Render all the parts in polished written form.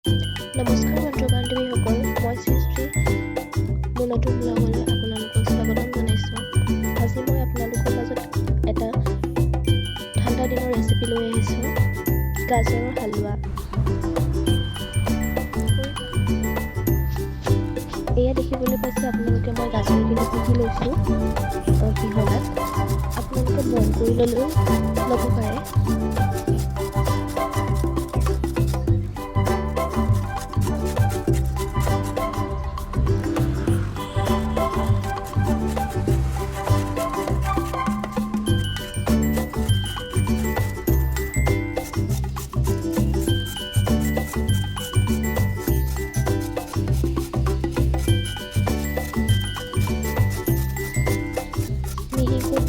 নমস্কাৰ বন্ধু বান্ধৱীসকল, মই সৃষ্টি। মোৰ নতুন ব্লগলৈ আপোনালোকক স্বাগতম জনাইছোঁ। আজি মই আপোনালোকৰ মাজত এটা ঠাণ্ডা দিনৰ ৰেচিপি লৈ আহিছোঁ, গাজৰৰ হালোৱা। এয়া দেখিবলৈ পাইছে আপোনালোকে, মই গাজৰখিনি পিহি লৈছোঁ পিহনাত। আপোনালোকে বইল কৰি ল'ব পাৰে।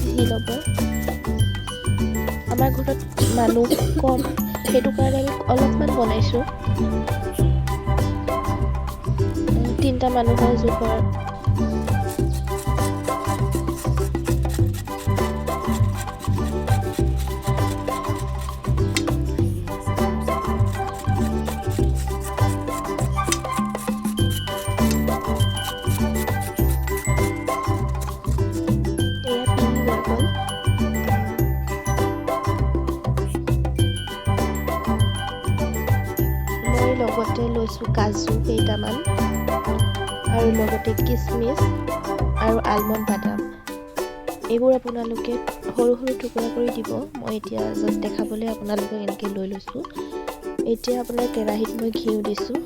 পিহি ল'ব। আমাৰ ঘৰত মানুহ কম, সেইটো কাৰণে আমি অলপমান বনাইছোঁ। 3টা মানুহৰ জোখৰ। লগতে লৈছোঁ কাজু কেইটামান আৰু লগতে কিচমিচ আৰু আলমণ্ড বাদাম। এইবোৰ আপোনালোকে সৰু সৰু টুকুৰা কৰি দিব। মই এতিয়া জাষ্ট দেখাবলৈ আপোনালোকক এনেকৈ লৈ লৈছোঁ। এতিয়া আপোনাৰ কেৰাহীত মই ঘিউ দিছোঁ।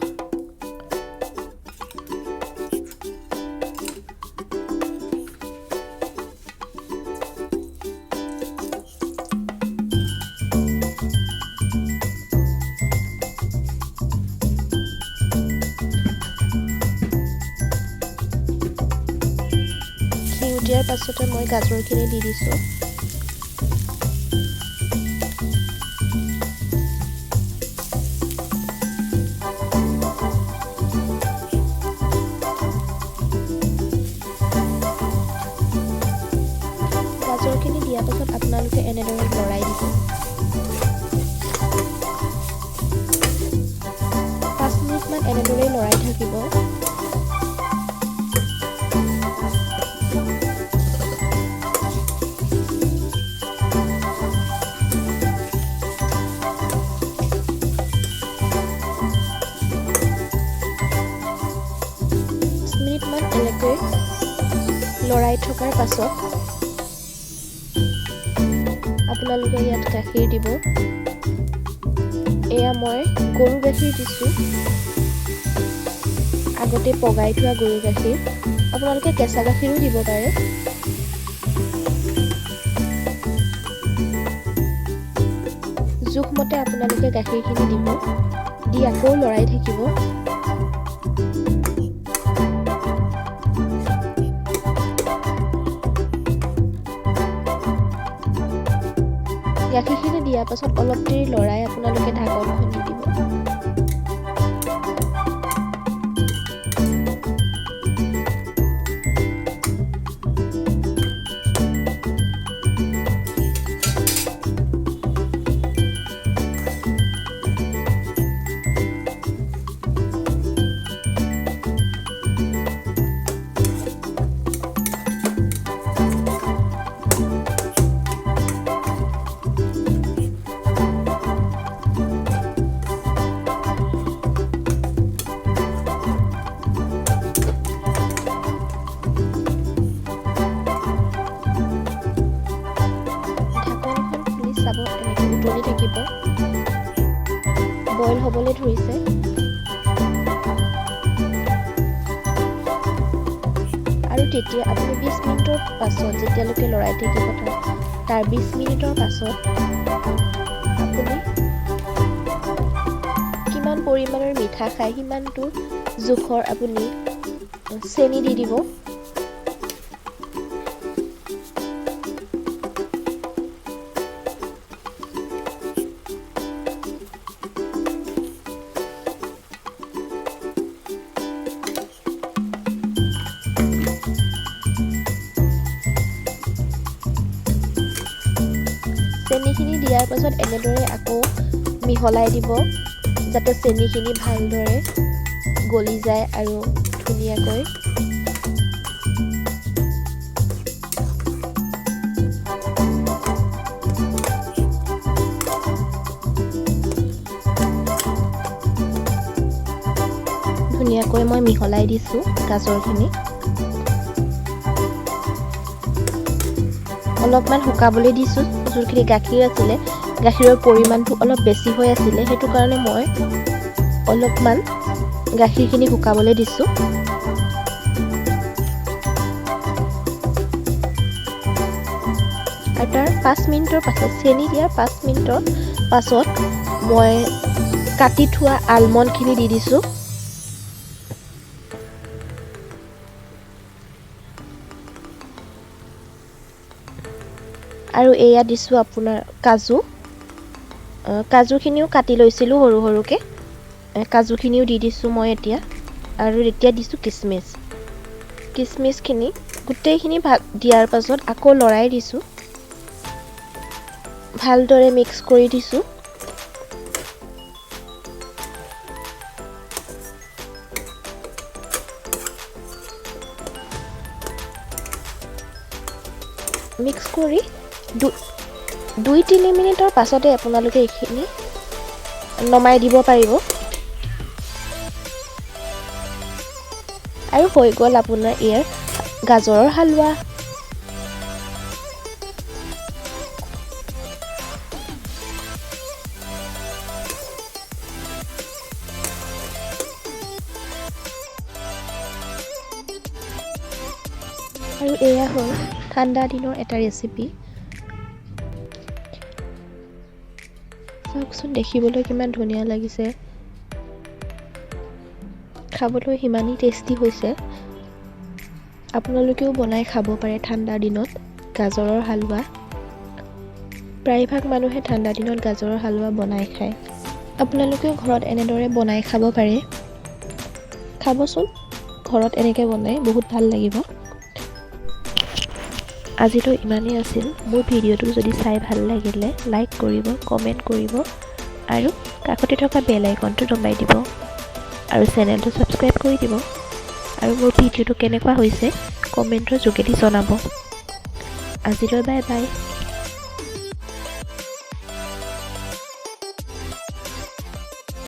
দিয়াৰ পাছতে মই গাজৰখিনি দি দিছোঁ। গাজৰখিনি দিয়াৰ পাছত আপোনালোকে এনেদৰে লৰাই দিব। 5 মিনিটমান এনেদৰে লৰাই থাকিব। এনেকৈ লৰাই থকাৰ পাছত আপোনালোকে ইয়াত গাখীৰ দিব। এয়া মই গৰু গাখীৰ দিছোঁ, আগতে পগাই থোৱা গৰু গাখীৰ। আপোনালোকে কেঁচা গাখীৰো দিব পাৰে। জোখমতে আপোনালোকে গাখীৰখিনি দিব, দি আকৌ লৰাই থাকিব। গাখীৰখিনি দিয়াৰ পাছত অলপ দেৰি লৰাই আপোনালোকে ঢাকনখন দি দিব। চাব, এনেকৈ উতলি থাকিব, বইল হ'বলৈ ধৰিছে। আৰু তেতিয়া আপুনি 20 মিনিটৰ পাছত, যেতিয়ালৈকে লৰাই থাকিব, তাৰ 20 মিনিটৰ পাছত আপুনি কিমান পৰিমাণৰ মিঠা খায় সিমানটো জোখৰ আপুনি চেনি দি দিব। চেনিখিনি দিয়াৰ পাছত এনেদৰে আকৌ মিহলাই দিব, যাতে চেনিখিনি ভালদৰে গলি যায় আৰু ধুনীয়াকৈ মই মিহলাই দিছোঁ গাজৰখিনি। অলপমান শুকাবলৈ দিছোঁ। যোনখিনি গাখীৰ আছিলে গাখীৰৰ পৰিমাণটো অলপ বেছি হৈ আছিলে, সেইটো কাৰণে মই অলপমান গাখীৰখিনি শুকাবলৈ দিছোঁ। আৰু তাৰ 5 মিনিটৰ পাছত, চেনি দিয়াৰ 5 মিনিটৰ পাছত মই কাটি থোৱা আলমণ্ডখিনি দি দিছোঁ। আৰু এয়া দিছোঁ আপোনাৰ কাজুখিনিও কাটি লৈছিলোঁ সৰু সৰুকৈ, কাজুখিনিও দি দিছোঁ মই এতিয়া। আৰু এতিয়া দিছোঁ কিচমিচখিনি গোটেইখিনি দিয়াৰ পাছত আকৌ লৰাই দিছোঁ, ভালদৰে মিক্স কৰি দিছোঁ। মিক্স কৰি 2-3 মিনিটৰ পাছতে আপোনালোকে এইখিনি নমাই দিব পাৰিব। আৰু হৈ গ'ল আপোনাৰ ইয়াৰ গাজৰৰ হালোৱা। আৰু এয়া হ'ল ঠাণ্ডা দিনৰ এটা ৰেচিপি। চাওকচোন দেখিবলৈ কিমান ধুনীয়া লাগিছে, খাবলৈ সিমানেই টেষ্টি হৈছে। আপোনালোকেও বনাই খাব পাৰে ঠাণ্ডাৰ দিনত গাজৰৰ হালোৱা। প্ৰায়ভাগ মানুহে ঠাণ্ডা দিনত গাজৰৰ হালোৱা বনাই খায়। আপোনালোকেও ঘৰত এনেদৰে বনাই খাব পাৰে। খাবচোন ঘৰত এনেকৈ বনাই, বহুত ভাল লাগিব। আজিলৈ ইমানেই আছিল। মোৰ ভিডিঅ'টো যদি চাই ভাল লাগিলে লাইক কৰিব, কমেণ্ট কৰিব আৰু কাষতে থকা বেল আইকনটো দবাই দিব আৰু চেনেলটো ছাবস্ক্ৰাইব কৰি দিব। আৰু মোৰ ভিডিঅ'টো কেনেকুৱা হৈছে কমেণ্টৰ যোগেদি জনাব। আজিলৈ বাই বাই।